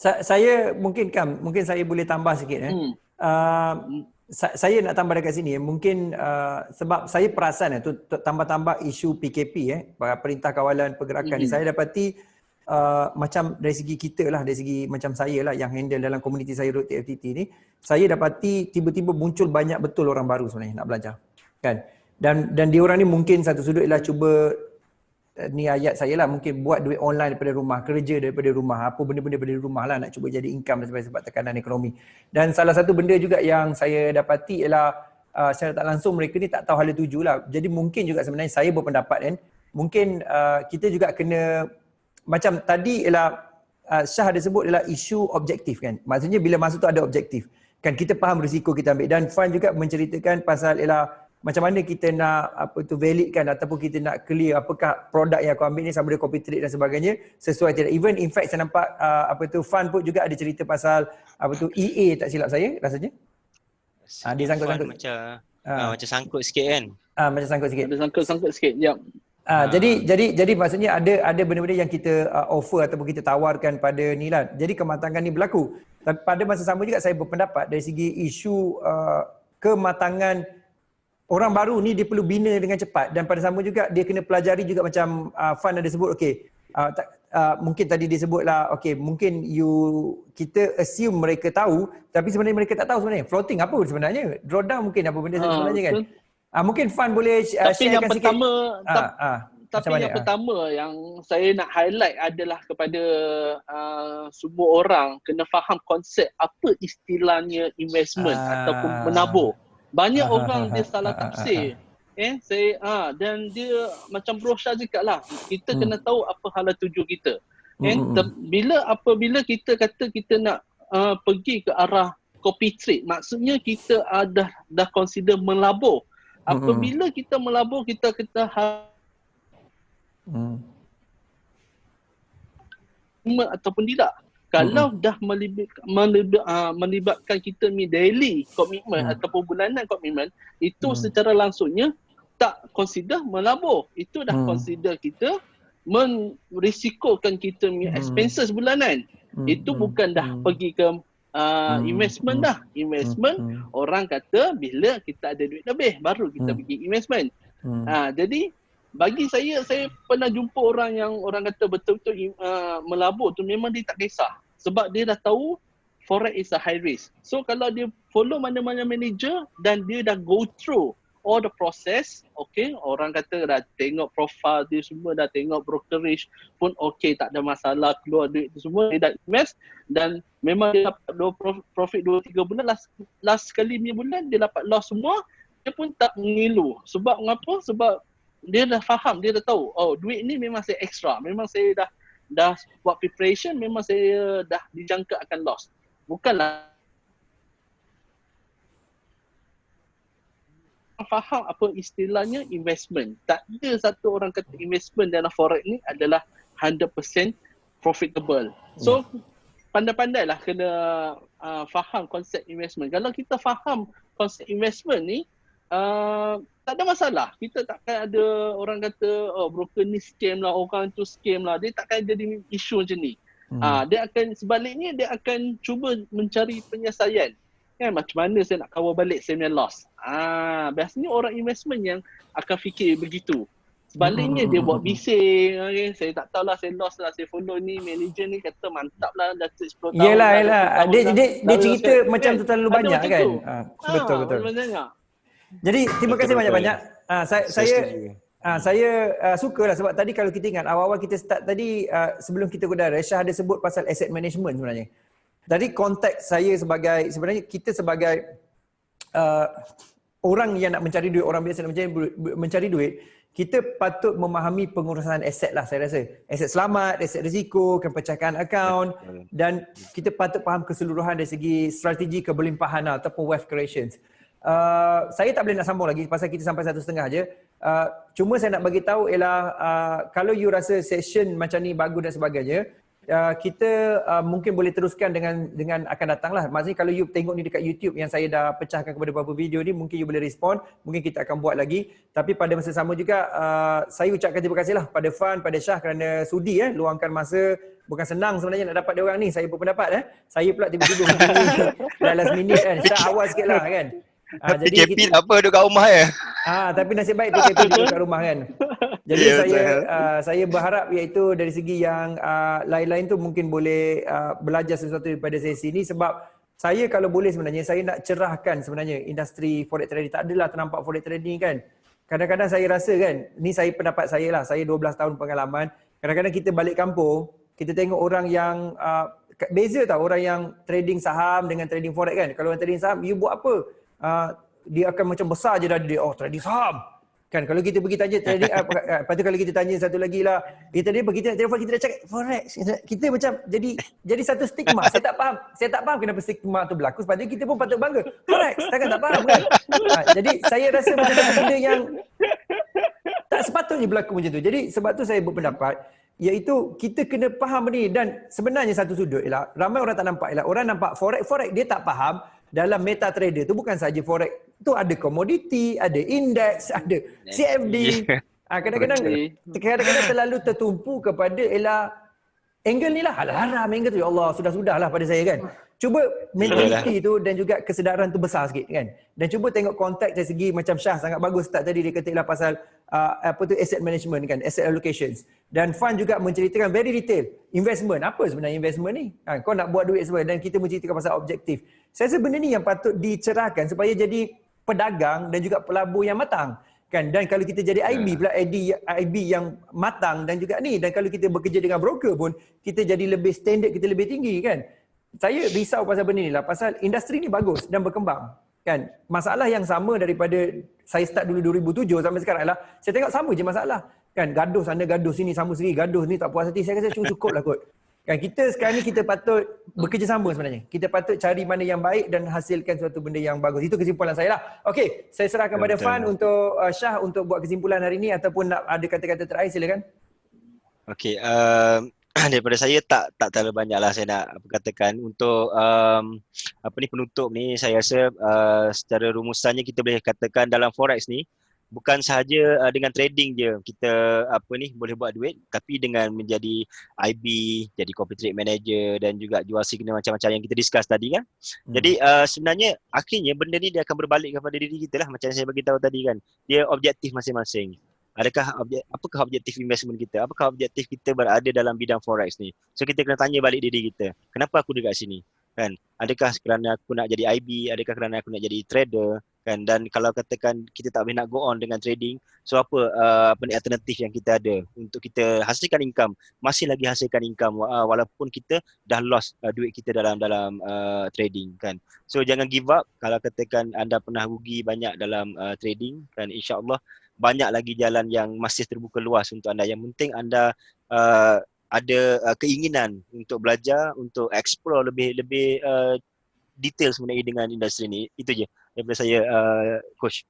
Saya mungkin mungkin saya boleh tambah sikit saya nak tambah dekat sini mungkin sebab saya perasan tu tambah-tambah isu PKP Perintah Kawalan Pergerakan ni saya dapati macam dari segi kita lah, dari segi macam saya lah yang handle dalam komuniti saya Road TFTT ni, saya dapati tiba-tiba muncul banyak betul orang baru sebenarnya nak belajar kan, dan diorang ni mungkin satu sudut ialah cuba ni ayat saya lah, mungkin buat duit online daripada rumah, kerja daripada rumah, apa benda-benda daripada rumah lah, nak cuba jadi income sebab tekanan ekonomi. Dan salah satu benda juga yang saya dapati ialah secara tak langsung mereka ni tak tahu hala tuju lah. Jadi mungkin juga sebenarnya saya berpendapat kan, mungkin kita juga kena, macam tadi ialah Syah ada sebut ialah isu objektif kan. Maksudnya bila masa tu ada objektif kan, kita faham risiko kita ambil, dan Fan juga menceritakan pasal ialah macam mana kita nak validkan ataupun kita nak clear apakah produk yang aku ambil ni sama ada copy trade dan sebagainya sesuai tidak. Even in fact saya nampak Fan pun juga ada cerita pasal EA, tak silap saya rasanya. Dia sangkut-sangkut macam sangkut sikit kan. Macam sangkut sikit. Ada sangkut sikit. Yap. Jadi maksudnya ada benda-benda yang kita offer ataupun kita tawarkan pada ni lah. Jadi kematangan ni berlaku. Tapi pada masa sama juga saya berpendapat dari segi isu kematangan orang baru ni dia perlu bina dengan cepat, dan pada sama juga dia kena pelajari juga macam Fan ada sebut mungkin tadi dia sebutlah mungkin kita assume mereka tahu tapi sebenarnya mereka tak tahu sebenarnya floating apa sebenarnya, drawdown mungkin apa benda sebenarnya kan. Mungkin Fan boleh sharekan sikit. Tapi yang pertama yang saya nak highlight adalah kepada semua orang kena faham konsep apa istilahnya investment ataupun menabur. Banyak orang dia salah tafsir. Dan dia macam Bro Syah cakap lah, kita kena tahu apa hala tuju kita. Apabila kita kata kita nak pergi ke arah copy trade, maksudnya kita dah consider melabur. Apabila kita melabur, kita ataupun tidak. Kalau dah melibatkan kita ni daily commitment ataupun bulanan commitment, itu secara langsungnya tak consider melabur. Itu dah consider kita merisikokan kita ni expenses bulanan. Itu bukan dah pergi ke investment dah. Investment orang kata bila kita ada duit lebih baru kita pergi investment. Jadi bagi saya pernah jumpa orang yang orang kata betul-betul melabur tu memang dia tak kisah. Sebab dia dah tahu forex is a high risk. So kalau dia follow mana-mana manager dan dia dah go through all the process, orang kata dah tengok profile dia semua, dah tengok brokerage pun tak ada masalah, keluar duit tu semua, dia dah invest dan memang dia dapat profit 2-3 bulan, last sekali punya bulan dia dapat loss semua, dia pun tak mengilu. Sebab mengapa? Sebab dia dah faham, dia dah tahu, duit ni memang saya extra, memang saya dah buat preparation, memang saya dah dijangka akan loss. Bukanlah faham apa istilahnya investment. Tak ada satu orang kata investment dalam forex ni adalah 100% profitable. So pandai-pandailah kena faham konsep investment. Kalau kita faham konsep investment ni, tak ada masalah. Kita takkan ada orang kata broker ni scam lah, orang tu scam lah. Dia takkan jadi isu macam ni. Dia akan sebaliknya, dia akan cuba mencari penyelesaian. Macam mana saya nak cover balik saya punya loss. Biasanya orang investment yang akan fikir begitu. Sebaliknya dia buat bising, saya tak tahulah, saya loss lah, saya follow ni, manager ni kata mantap lah, dah 10 tahun. Yelah. Dia cerita macam tu terlalu banyak kan. Betul. Jadi terima kasih banyak-banyak. Saya sukalah sebab tadi kalau kita ingat awal-awal kita start tadi, sebelum kita udara, Syah ada sebut pasal asset management sebenarnya. Tadi konteks saya sebenarnya kita sebagai orang yang nak mencari duit, orang biasa nak mencari duit, kita patut memahami pengurusan aset lah saya rasa. Aset selamat, aset risiko, pecahkan akaun, dan kita patut faham keseluruhan dari segi strategi kebelimpahan ataupun wealth creations. Saya tak boleh nak sambung lagi pasal kita sampai 1.5 je. Cuma saya nak bagi tahu ialah kalau you rasa session macam ni bagus dan sebagainya, kita mungkin boleh teruskan dengan akan datang lah. Maksudnya kalau you tengok ni dekat YouTube yang saya dah pecahkan kepada beberapa video ni, mungkin you boleh respon, mungkin kita akan buat lagi. Tapi pada masa sama juga saya ucapkan terima kasih lah pada Fan, pada Syah kerana sudi luangkan masa. Bukan senang sebenarnya nak dapat dia orang ni, saya berpendapat saya pula tiba-tiba hubungi last minute kan. Syah awal sikit lah kan. Jadi PKP tak apa, duduk kat rumah je. Tapi nasib baik PKP duduk kat rumah kan. Jadi saya berharap iaitu dari segi yang lain-lain tu mungkin boleh belajar sesuatu daripada sesi ni, sebab saya kalau boleh sebenarnya saya nak cerahkan sebenarnya industri forex trading. Tak adalah ternampak forex trading kan. Kadang-kadang saya rasa kan, ni saya pendapat saya lah, saya 12 tahun pengalaman. Kadang-kadang kita balik kampung, kita tengok orang yang beza tau orang yang trading saham dengan trading forex kan. Kalau orang trading saham, you buat apa? Dia akan macam besar je dah dia, trading saham. Kan kalau kita pergi tanya trading lepas tu kalau kita tanya satu lagi lah, tadi apa kita nak telefon, kita dah cakap forex. Kita macam jadi satu stigma. Saya tak faham kenapa stigma tu berlaku. Sepatutnya kita pun patut bangga. Forex, takkan tak faham kan? Jadi saya rasa macam satu benda yang tak sepatutnya berlaku macam tu. Jadi sebab tu saya berpendapat iaitu kita kena faham ni. Dan sebenarnya satu sudut ialah ramai orang tak nampak ialah orang nampak forex dia tak faham. Dalam meta trader tu bukan saja forex, tu ada komoditi, ada indeks, ada CFD. Kadang-kadang terlalu tertumpu kepada angle ni lah. Haram angle tu, ya Allah, sudah-sudahlah pada saya kan. Cuba mentaliti tu dan juga kesedaran tu besar sikit kan. Dan cuba tengok konteks dari segi macam Syah sangat bagus start tadi dia kata pasal asset management kan, asset allocations. Dan Fan juga menceritakan very detail investment. Apa sebenarnya investment ni? Kau nak buat duit sebenarnya, dan kita menceritakan pasal objektif. Saya rasa benda ni yang patut dicerahkan supaya jadi pedagang dan juga pelabur yang matang. Kan? Dan kalau kita jadi IB pula, IB yang matang dan juga ni, dan kalau kita bekerja dengan broker pun kita jadi lebih standard, kita lebih tinggi kan. Saya risau pasal benda ni lah, pasal industri ni bagus dan berkembang. Kan? Masalah yang sama daripada saya start dulu 2007 sampai sekarang adalah saya tengok sama je masalah. Kan gaduh sana, gaduh sini, sama sendiri, gaduh ni tak puas hati. Saya rasa cukup lah kot. Kan kita sekarang ni kita patut bekerjasama sebenarnya. Kita patut cari mana yang baik dan hasilkan suatu benda yang bagus. Itu kesimpulan saya lah. Okey, saya serahkan pada Fan untuk Syah untuk buat kesimpulan hari ni ataupun nak ada kata-kata terakhir, silakan. Okey, daripada saya tak terlalu banyak lah saya nak katakan. Untuk penutup ni, saya rasa secara rumusannya kita boleh katakan dalam forex ni bukan sahaja dengan trading je kita boleh buat duit, tapi dengan menjadi IB, jadi corporate trade manager dan juga jual signal macam-macam yang kita discuss tadi kan. Jadi sebenarnya akhirnya benda ni dia akan berbalik kepada diri kita lah, macam yang saya bagi tahu tadi kan. Dia objektif masing-masing. Apakah objektif investment kita? Apakah objektif kita berada dalam bidang forex ni? So kita kena tanya balik diri kita. Kenapa aku dekat sini? Kan? Adakah kerana aku nak jadi IB? Adakah kerana aku nak jadi trader? Kan? Dan kalau katakan kita tak boleh nak go on dengan trading, so apa alternatif yang kita ada untuk kita hasilkan income? Masih lagi hasilkan income walaupun kita dah lost duit kita dalam trading kan. So jangan give up. Kalau katakan anda pernah rugi banyak dalam trading kan, insya-Allah banyak lagi jalan yang masih terbuka luas untuk anda. Yang penting anda ada keinginan untuk belajar, untuk explore lebih detail sebenarnya dengan industri ni. Itu je daripada saya, Coach.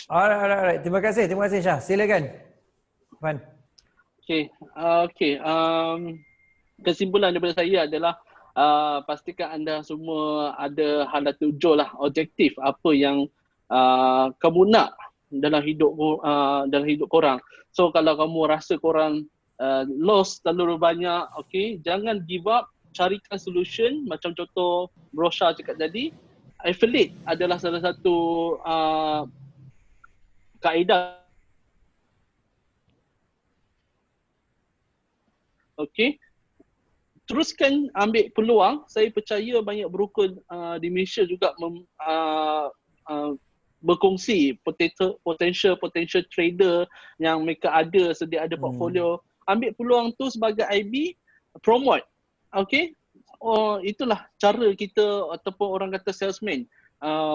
Alright. Terima kasih Syah. Silakan, Fan. Okay. Kesimpulan daripada saya adalah pastikan anda semua ada hala tuju lah, objektif apa yang kamu nak dalam hidup korang. So kalau kamu rasa korang loss terlalu banyak, jangan give up, carikan solution. Macam contoh Rosha cakap tadi, affiliate adalah salah satu kaedah. Teruskan ambil peluang. Saya percaya banyak broker di Malaysia juga berkongsi potential trader yang mereka sedia ada portfolio. Ambil peluang tu sebagai IB, promote. Itulah cara kita, ataupun orang kata salesman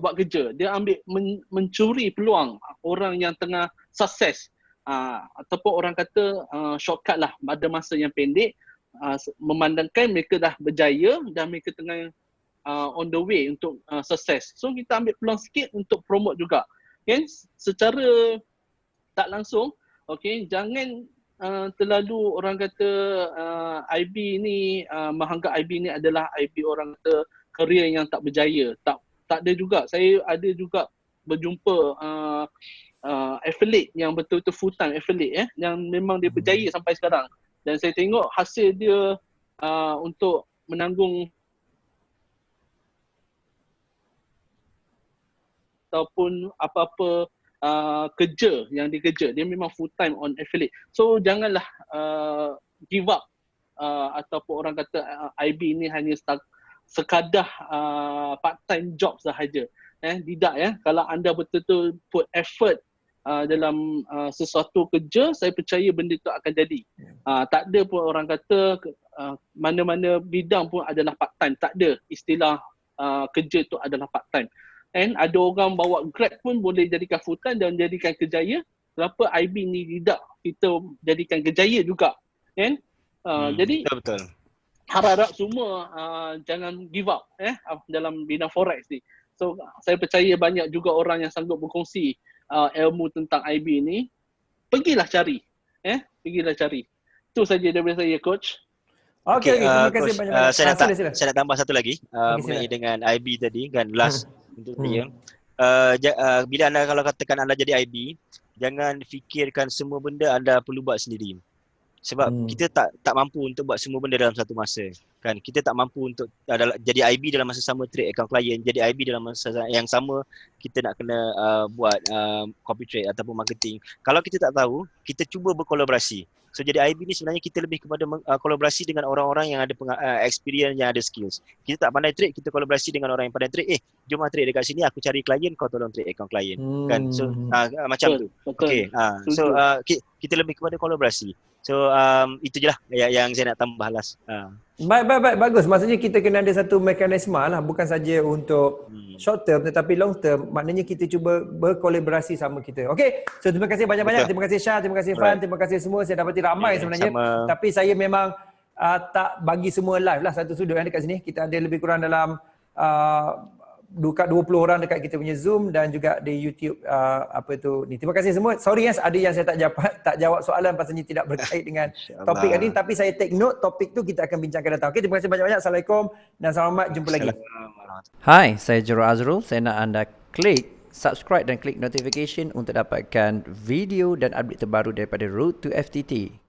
buat kerja. Dia ambil mencuri peluang orang yang tengah sukses, ataupun orang kata shortcut lah pada masa yang pendek, memandangkan mereka dah berjaya dan mereka tengah on the way untuk sukses. So kita ambil peluang sikit untuk promote juga. Secara tak langsung, jangan terlalu orang kata IB ni menganggap IB ni adalah IB orang kata career yang tak berjaya. Tak ada juga. Saya ada juga berjumpa affiliate yang betul-betul full time affiliate yang memang dia berjaya sampai sekarang. Dan saya tengok hasil dia untuk menanggung ataupun apa-apa kerja yang dikerja, dia memang full time on affiliate. So janganlah give up ataupun orang kata IB ni hanya sekadar part time job sahaja. Tidak ya. Kalau anda betul-betul put effort dalam sesuatu kerja, saya percaya benda tu akan jadi. Tak ada pun orang kata mana-mana bidang pun adalah part time. Tak ada istilah kerja tu adalah part time. And ada orang bawa Grab pun boleh jadikan full time dan jadikan kerjaya. Kenapa IB ni tidak kita jadikan kerjaya juga? Kan? Jadi betul. Harap-harap semua jangan give up dalam bidang forex ni. So saya percaya banyak juga orang yang sanggup berkongsi ilmu tentang IB ni. Pergilah cari. Pergilah cari. Itu saja daripada saya, Coach. Okey, terima kasih Coach, banyak-banyak. Saya nak tambah satu lagi mengenai dengan IB tadi kan, last untuk saya. Bila anda kalau katakan anda jadi IB, jangan fikirkan semua benda anda perlu buat sendiri. Sebab kita tak mampu untuk buat semua benda dalam satu masa. Kan kita tak mampu untuk jadi IB dalam masa sama trade account client, jadi IB dalam masa yang sama kita nak kena buat copy trade ataupun marketing. Kalau kita tak tahu, kita cuba berkolaborasi. So jadi IB ni sebenarnya kita lebih kepada kolaborasi dengan orang-orang yang ada experience, yang ada skills. Kita tak pandai trade, kita kolaborasi dengan orang yang pandai trade. Jom trade dekat sini, aku cari klien, kau tolong trade account klien. Kan? So macam tu. Okey. So kita lebih kepada kolaborasi. So itu je lah yang saya nak tambah last. Baik, bagus. Maksudnya kita kena ada satu mekanisme lah, bukan saja untuk short term tetapi long term. Maknanya kita cuba berkolaborasi sama kita. Okey. So terima kasih banyak-banyak. Terima kasih Syah, terima kasih Fan, terima kasih semua. Saya dapati ramai sebenarnya. Tapi saya memang tak bagi semua live lah satu sudut yang dekat sini. Kita ada lebih kurang dalam 20 orang dekat kita punya Zoom dan juga di YouTube ni. Terima kasih semua. Sorry ada yang saya tak jawab soalan pasalnya tidak berkait dengan topik hari ini, tapi saya take note topik tu kita akan bincangkan datang. Okey, terima kasih banyak-banyak. Assalamualaikum dan selamat jumpa lagi. Hai, saya Jero Azrul. Saya nak anda klik subscribe dan klik notification untuk dapatkan video dan update terbaru daripada Road to FTT.